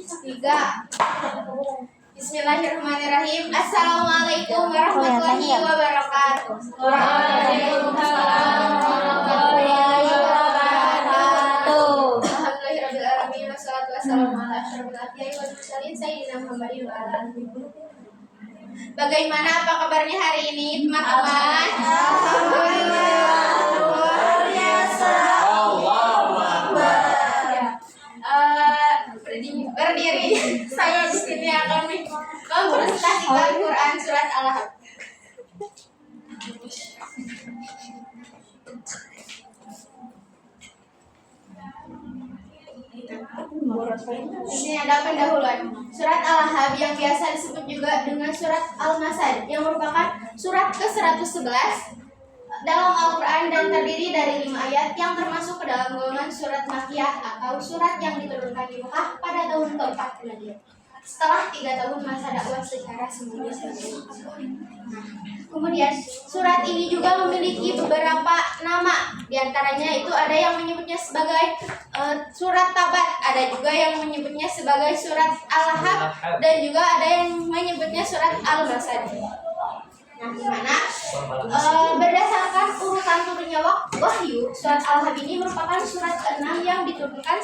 Tiga. Bismillahirrahmanirrahim. Assalamualaikum warahmatullahi wabarakatuh. Waalaikumsalam warahmatullahi wabarakatuh. Alhamdulillahirabbil alamin wassalatu wassalamu ala asyrofil anbiya'i wal mursalin sayyidina Muhammadin wa ala alihi. Bagaimana apa kabarnya hari ini, teman-teman? Alhamdulillah, luar biasa. Allahu Akbar. Berdiri. Saya di sini akan mempresentasikan Quran surat Al-Ahzab. Di sini ada pendahuluan. Surat Al-Ahzab yang biasa disebut juga dengan surat Al-Masad yang merupakan surat ke-111 dalam Al-Quran dan terdiri dari 5 ayat yang termasuk ke dalam golongan surat Makkiyah atau surat yang diturunkan di Mekah pada tahun ke-4 Hijriah setelah 3 tahun masa dakwah secara sembunyi. Kemudian surat ini juga memiliki beberapa nama. Di antaranya itu ada yang menyebutnya sebagai surat Tabat, ada juga yang menyebutnya sebagai surat Al-Ahzab, dan juga ada yang menyebutnya surat Al-Masad. Nah, dimana berdasarkan urutan turunnya wahyu, surat Al-Ahzab ini merupakan surat ke-6 yang diturunkan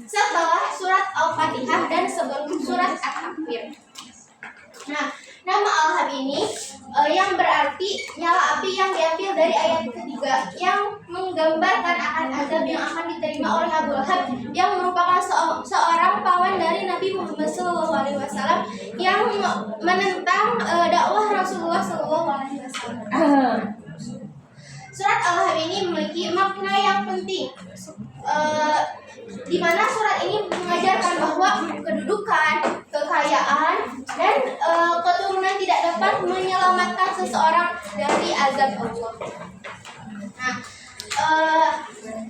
setelah surat Al-Fatihah dan sebelum surat At-Takfir. Nah, nama Al-Ahzab ini yang berarti nyala api yang diambil dari ayat ketiga yang menggambarkan akan azab yang akan diterima oleh Abu Lahab yang merupakan seorang paman dari Nabi Muhammad SAW yang menentang dakwah Rasulullah SAW. Surat Al-Ahzab ini memiliki makna yang penting, di mana surat ini mengajarkan bahwa kedudukan, kekayaan, dan keturunan tidak dapat menyelamatkan seseorang dari azab Allah. Nah,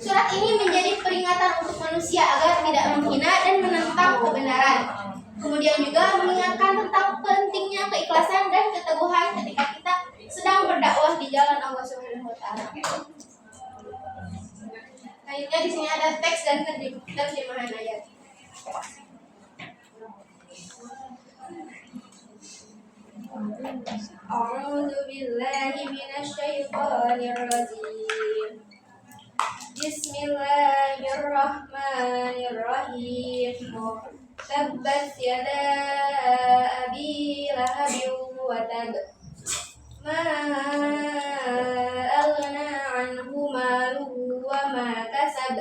surat ini menjadi peringatan untuk manusia agar tidak menghina dan menentang kebenaran. Kemudian juga mengingatkan tentang pentingnya keikhlasan dan keteguhan ketika kita sedang berdakwah di jalan Allah Subhanahu wa taala. Selanjutnya di sini ada teks dan terjemahan ayat. A'udzu billahi minasyaitonir rajim. Bismillahirrahmanirrahim. Tabbat yada abi lahabin wa tab. Ma aghna anhu maluhu wa ma kasab.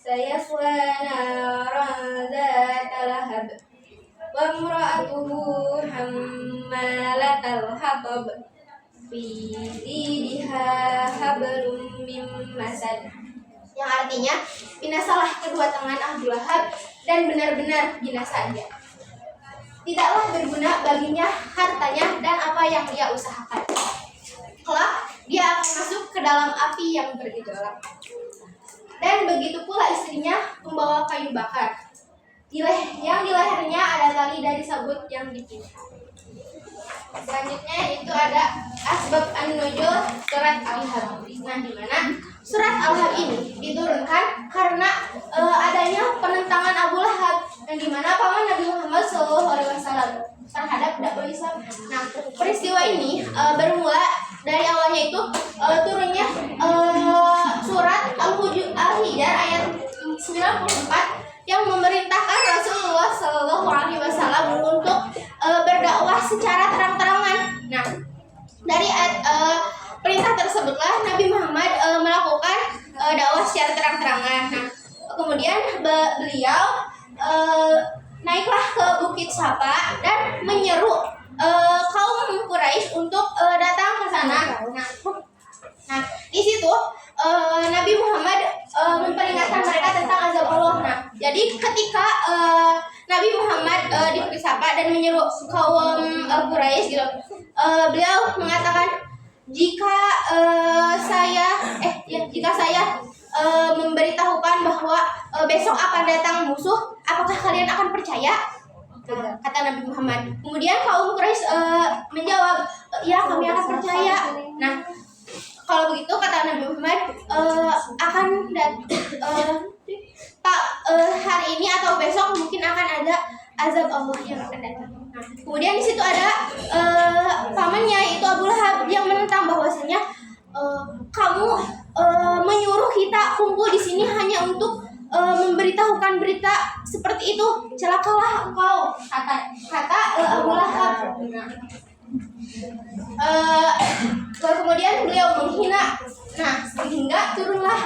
Sayasla naran dzata lahab. Wa imra'atuhu hammalatal hatab. Fi jidha hablum min masad. Yang artinya binasalah kedua tangan Abu Lahab dan benar-benar binasa dia. Tidaklah berguna baginya hartanya dan apa yang dia usahakan. Kelak dia akan masuk ke dalam api yang bergejolak. Dan begitu pula istrinya membawa kayu bakar. Yang di lehernya ada tali dari sabut yang dipinta. Selanjutnya itu ada Asbab An-Nuzul surat Al-Ahzab. Nah, di mana surat Al-Ahzab ini diturunkan karena adanya penentangan Abu Lahab yang di mana paman Nabi Muhammad SAW terhadap dakwah Islam. Nah, peristiwa ini bermula dari awalnya itu turunnya surat Al-Hijr ayat 94 yang memerintahkan Rasulullah SAW untuk berdakwah secara terang-terangan. Nah, dari perintah tersebutlah Nabi Muhammad melakukan dakwah secara terang-terangan. Nah, kemudian beliau naiklah ke Bukit Safa dan menyeru kaum Quraisy untuk datang ke sana. Nah, di situ Nabi Muhammad memperingatkan mereka tentang azab Allah. Nah, jadi ketika Nabi Muhammad di Bukit Safa dan menyeru kaum Quraisy gitu, beliau mengatakan jika saya memberitahukan bahwa besok akan datang musuh, apakah kalian akan percaya? Kata Nabi Muhammad. Kemudian kaum Quraisy menjawab, ya kami akan percaya. Nah, kalau begitu kata Nabi Muhammad, hari ini atau besok mungkin akan azab Allah yang akan datang. Nah, kemudian di situ ada pamannya yaitu Abu Lahab yang menentang bahwasanya kamu menyuruh kita kumpul di sini hanya untuk memberitahukan berita seperti itu. Celakalah engkau, kata Abu Lahab. Kemudian beliau menghina. Nah, sehingga turunlah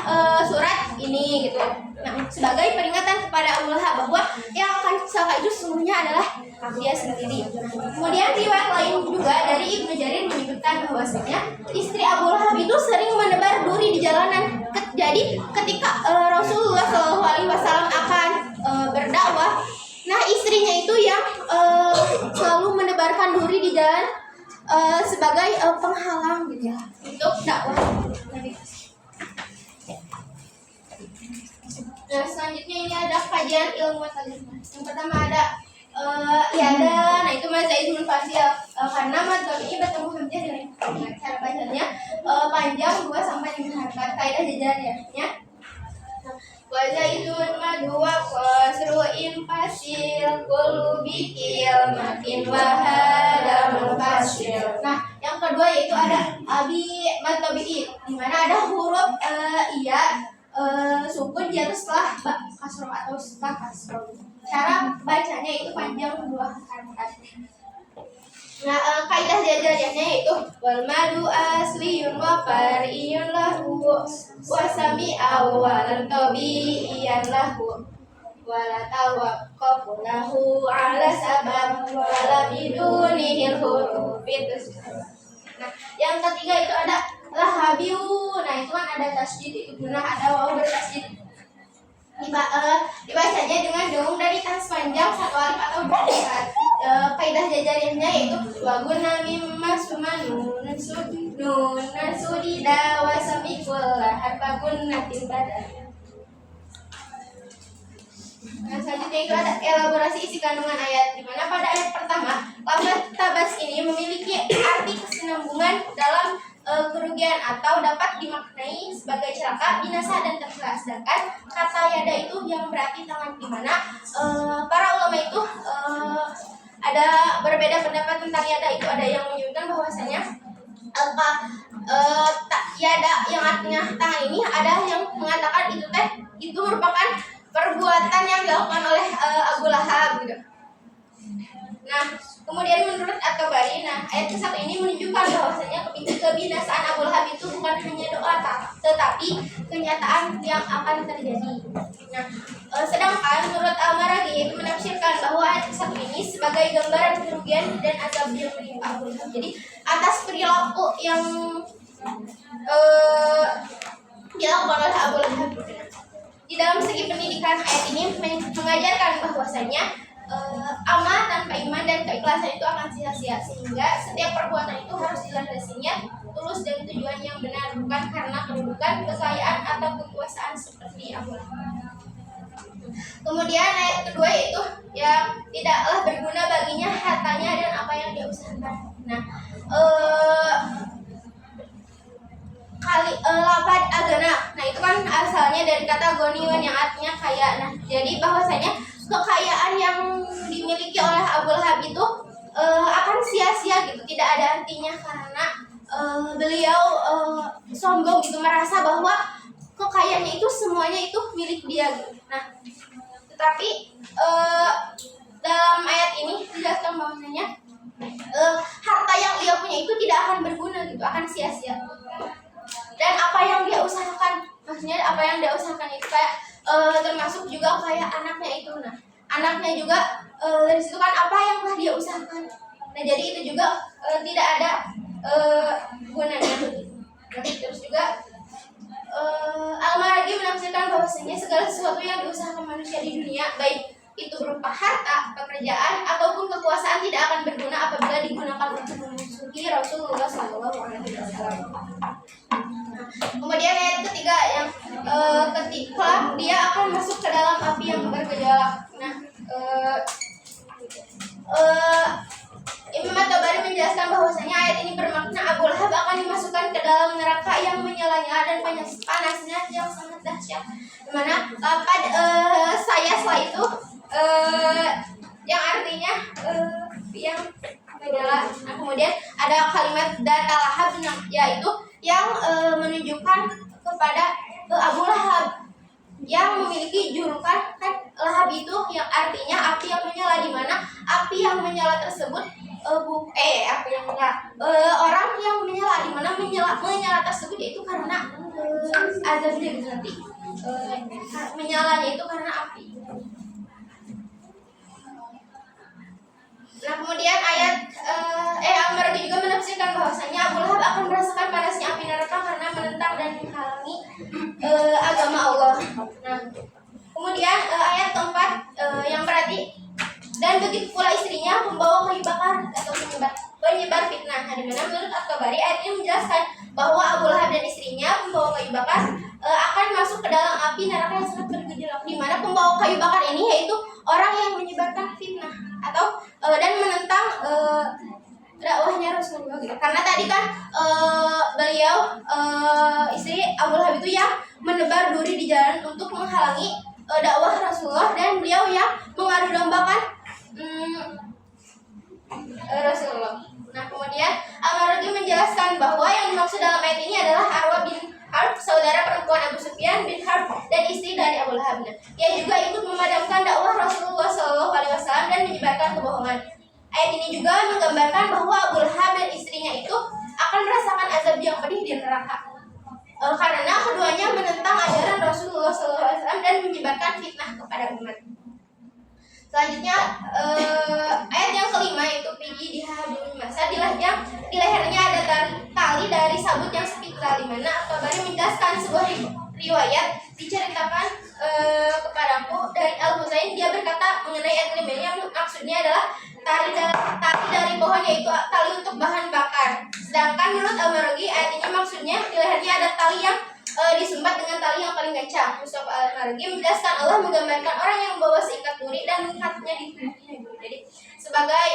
surat ini gitu. Nah, sebagai peringatan kepada Abu Lahab bahwa yang akan celaka itu sesungguhnya adalah dia sendiri. Kemudian riwayat lain juga dari Ibnu Jarir menyebutkan bahwasanya istri Abu Lahab itu sering menebar duri di jalanan. Jadi ketika Rasulullah SAW akan berdakwah, nah istrinya itu yang selalu menebarkan duri di jalan sebagai penghalang gitu ya untuk dakwah. Nah, selanjutnya ini ada kajian ilmu terjemah. Yang pertama ada iada, nah itu Zaid bin Fasil karena madzhab ini bertemu hamzah dengan cara bacanya panjang 2 sampai 5 harakat. Kaidah jajarnya wa zaidun madu wa qasru'in fasil kullu bikil matin wa hadamul fasil. Nah, yang kedua yaitu ada abi matabi'i, di mana ada huruf iya sukun di atas setelah kasroh atau setelah kasroh. Cara bacanya itu panjang 2 harakat. Nah, kaidah jajarnya yaitu wal madu asliyun wa far'iyun lahu wa sami'a wa lam tabi'iyan lahu wa la tawaqqafu lahu ala sabab wa la bidunihil huruf. Nah, yang ketiga itu ada lahabiu. Nah, itu kan ada tasydid, itu guna ada wawu bertasydid. Dibacanya dengan dengung dari tan sepanjang 1 alif atau 2 harakat. Kaidah jajarnya yaitu wa guna mimma sumanun sudida wa samikul harfa gunnatin badal. Nah, selanjutnya itu ada elaborasi isi kandungan ayat, di mana pada ayat pertama lafaz tabas ini memiliki arti kesinambungan dalam kerugian atau dapat dimaknai sebagai celaka, binasa dan tercela. Sedangkan kata yada itu yang berarti tangan, di mana para ulama itu ada berbeda pendapat tentang yada itu. Ada yang menyebutkan bahwasanya yada yang artinya tangan ini, ada yang mengatakan itu merupakan perbuatan yang dilakukan oleh Abu Lahab gitu. Nah, kemudian menurut At-Tabari, ayat ke-1 ini menunjukkan bahwasanya kebinasaan Abu Lahab itu bukan hanya doa, tetapi kenyataan yang akan terjadi. Nah, sedangkan menurut Al-Maraghi itu menafsirkan bahwa ayat ke-1 ini sebagai gambaran kerugian dan azab yang menimpa Abu Lahab. Jadi atas perilaku yang dilakukan oleh Abu Lahab. Di dalam segi pendidikan, ayat ini mengajarkan bahwasanya amal tanpa iman dan keikhlasan itu akan sia-sia, sehingga setiap perbuatan itu harus dilandasinya tulus dan tujuan yang benar, bukan karena kedudukan, kekayaan atau kekuasaan seperti Abu Lahab. Kemudian ayat kedua yaitu yang tidaklah berguna baginya hartanya dan apa yang dia usahakan. Nah, lafaz agana, nah itu kan asalnya dari kata goniwan yang artinya kaya. Nah, jadi bahwasanya kekayaan yang dimiliki oleh Abu Lahab itu akan sia-sia gitu, tidak ada artinya karena beliau sombong gitu, merasa bahwa kekayaannya itu semuanya itu milik dia gitu. Nah, tetapi dalam ayat ini dijelaskan bahwasanya harta yang dia punya itu tidak akan berguna gitu, akan sia-sia. Dan apa yang dia usahakan, maksudnya apa yang dia usahakan itu kayak termasuk juga kayak anaknya itu. Nah, anaknya juga dari situ kan apa yang telah dia usahakan. Nah, jadi itu juga tidak ada gunanya. Nah, terus juga Al-Maraghi menafsirkan bahwasanya segala sesuatu yang diusahakan manusia di dunia, baik itu berupa harta, pekerjaan, ataupun kekuasaan, tidak akan berguna apabila digunakan untuk memusuhi Rasulullah SAW. Kemudian ayat ketiga yang ketika dia akan masuk ke dalam api yang bergejolak. Nah, Imam At-Tabari menjelaskan bahwasanya ayat ini bermakna Abu Lahab akan dimasukkan ke dalam neraka yang menyala-nyala dan panasnya yang sangat dahsyat. Dimana saya setelah itu yang artinya yang menyala. Nah, kemudian ada kalimat data lahab, yaitu yang menunjukkan kepada Abu Lahab yang memiliki julukan, kan lahab itu yang artinya api yang menyala, di mana api yang menyala tersebut api yang menyala, orang yang menyala, di mana menyala tersebut yaitu karena azabnya nanti, menyalanya itu karena api. Nah, kemudian ayat Al-Marji juga menafsirkan bahwasanya Abu Lahab akan merasakan panasnya api neraka karena menentang dan menghalangi agama Allah. Nah, kemudian ayat keempat yang berarti dan begitu pula istrinya membawa kayu bakar atau penyebar fitnah. Nah, di mana menurut At-Tabari ayat ini menjelaskan bahwa Abu Lahab dan istrinya membawa kayu bakar akan masuk ke dalam api neraka yang sangat bergejolak, di mana pembawa kayu bakar ini yaitu orang yang menyebarkan fitnah atau dan menentang dakwahnya Rasulullah gitu. Karena tadi kan beliau istri Abu Lahab itu yang menebar duri di jalan untuk menghalangi dakwah Rasulullah, dan beliau yang mengadu dombakan Rasulullah. Nah, kemudian Al-Marji menjelaskan bahwa yang dimaksud dalam ayat ini adalah Arwa bin Harb, saudara perempuan Abu Sufyan bin Harb dan istri dari Abu Lahab. Yang juga ikut memadamkan dakwah Rasulullah SAW dan menyebarkan kebohongan. Ayat ini juga menggambarkan bahwa Abu Lahab dan istrinya itu akan merasakan azab yang pedih di neraka. Karena keduanya menentang ajaran Rasulullah SAW dan menyebarkan fitnah kepada umat. Selanjutnya ayat yang kelima yaitu Fiji dihabul masa, di lehernya ada tali dari sabut yang spiral, di mana At-Tabari menjelaskan sebuah riwayat diceritakan kepadaku dari Al-Husain, dia berkata mengenai ayat kelima yang maksudnya adalah tali dari pohon, yaitu tali untuk bahan bakar. Sedangkan menurut Al-Marji ayat ini maksudnya di lehernya ada tali yang disumbat dengan tali yang paling kencang. Mustafa Al-Marji menjelaskan Allah menggambarkan orang yang membawa seikat duri dan mengikatnya di tubuhnya, jadi sebagai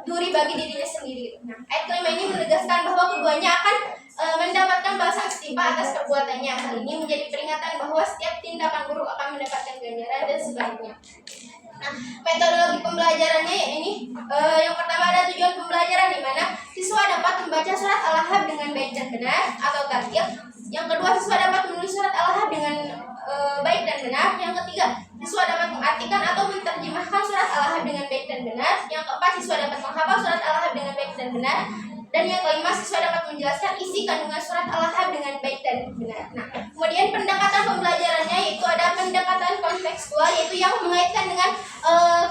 duri bagi dirinya sendiri. Nah, ayat kelima ini menegaskan bahwa keduanya akan mendapatkan balasan setimpal atas perbuatannya. Hal ini menjadi peringatan bahwa setiap tindakan buruk akan mendapatkan ganjaran dan sebaliknya. Nah, metodologi pembelajarannya ini yang pertama ada tujuan pembelajaran, di mana siswa dapat membaca surat Al-Lahab dengan baik dan benar atau tartil. Yang kedua, siswa dapat menulis surat Al-Lahab dengan baik dan benar. Yang ketiga, siswa dapat mengartikan atau menerjemahkan surat Al-Lahab dengan baik dan benar. Yang keempat, siswa dapat menghafal surat Al-Lahab dengan baik dan benar. Dan yang kelima, siswa dapat menjelaskan isi kandungan surat Al-Lahab dengan baik dan benar. Nah, kemudian pendekatan pembelajarannya yaitu ada pendekatan kontekstual, yaitu yang mengaitkan dengan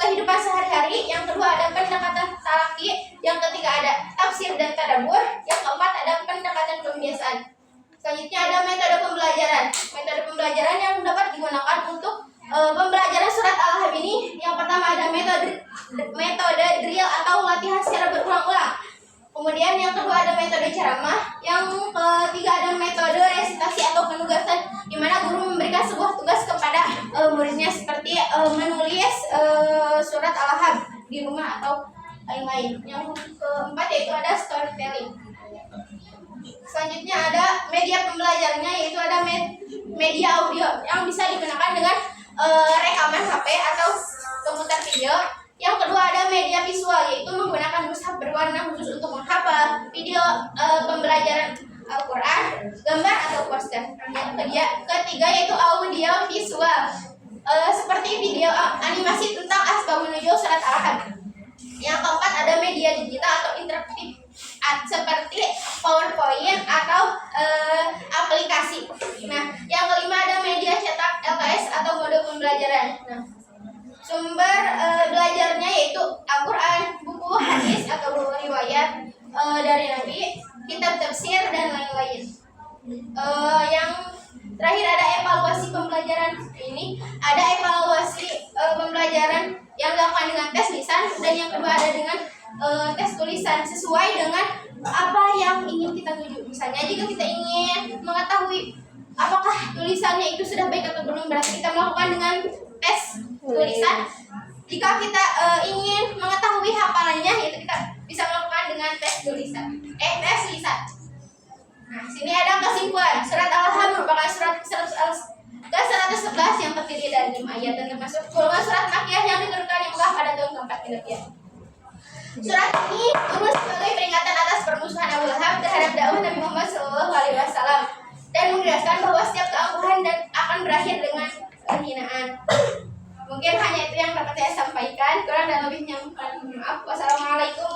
kehidupan sehari-hari. Yang kedua ada pendekatan talaki. Yang ketiga ada tafsir dan tadabbur. Yang keempat ada pendekatan pembiasaan. Selanjutnya ada metode pembelajaran. Metode pembelajaran yang dapat digunakan untuk pembelajaran surat Al-Lahab ini, yang pertama ada metode drill atau latihan secara berulang-ulang. Kemudian yang kedua ada metode ceramah. Yang ketiga ada metode resitasi atau penugasan, di mana guru memberikan sebuah tugas kepada muridnya seperti menulis surat Al-Lahab di rumah atau lain-lain. Yang keempat yaitu ada storytelling. Selanjutnya ada media pembelajarannya, yaitu ada media audio yang bisa digunakan dengan rekaman HP atau komputer video. Yang kedua ada media visual, yaitu menggunakan mushaf berwarna khusus untuk menghafal, video pembelajaran Al-Quran, gambar atau poster. Yang ketiga yaitu audio visual, seperti video animasi tentang asbabun nuzul surat Al-Lahab. Yang keempat ada media digital atau interaktif, seperti PowerPoint atau aplikasi. Nah, yang kelima ada media cetak LKS atau mode pembelajaran. Nah, sumber belajarnya yaitu Al-Quran, buku hadis atau riwayat dari Nabi, kitab tafsir dan lain-lain. Yang terakhir ada evaluasi pembelajaran. Ini ada evaluasi pembelajaran yang dilakukan dengan tes lisan, dan yang kedua ada dengan tes tulisan sesuai dengan apa yang ingin kita tuju. Misalnya jika kita ingin mengetahui apakah tulisannya itu sudah baik atau belum, berarti kita melakukan dengan tes tulisan. Jika kita ingin mengetahui hafalannya, yaitu kita bisa melakukan dengan tes tulisan. Tes lisan. Nah, sini ada kesimpulan. Surat Al-Lahab merupakan surat ke-111 yang terdiri dari 5 ayat dan termasuk golongan surat Makkiyah yang diturunkan di Mekah pada tahun tempat ya. Surat ini turun sebagai peringatan atas permusuhan Abu Lahab terhadap dakwah Nabi Muhammad SAW dan menegaskan bahwa setiap keangkuhan dan akan berakhir dengan kehinaan. Mungkin hanya itu yang dapat saya sampaikan. Kurang dan lebihnya mohon maaf. Wassalamualaikum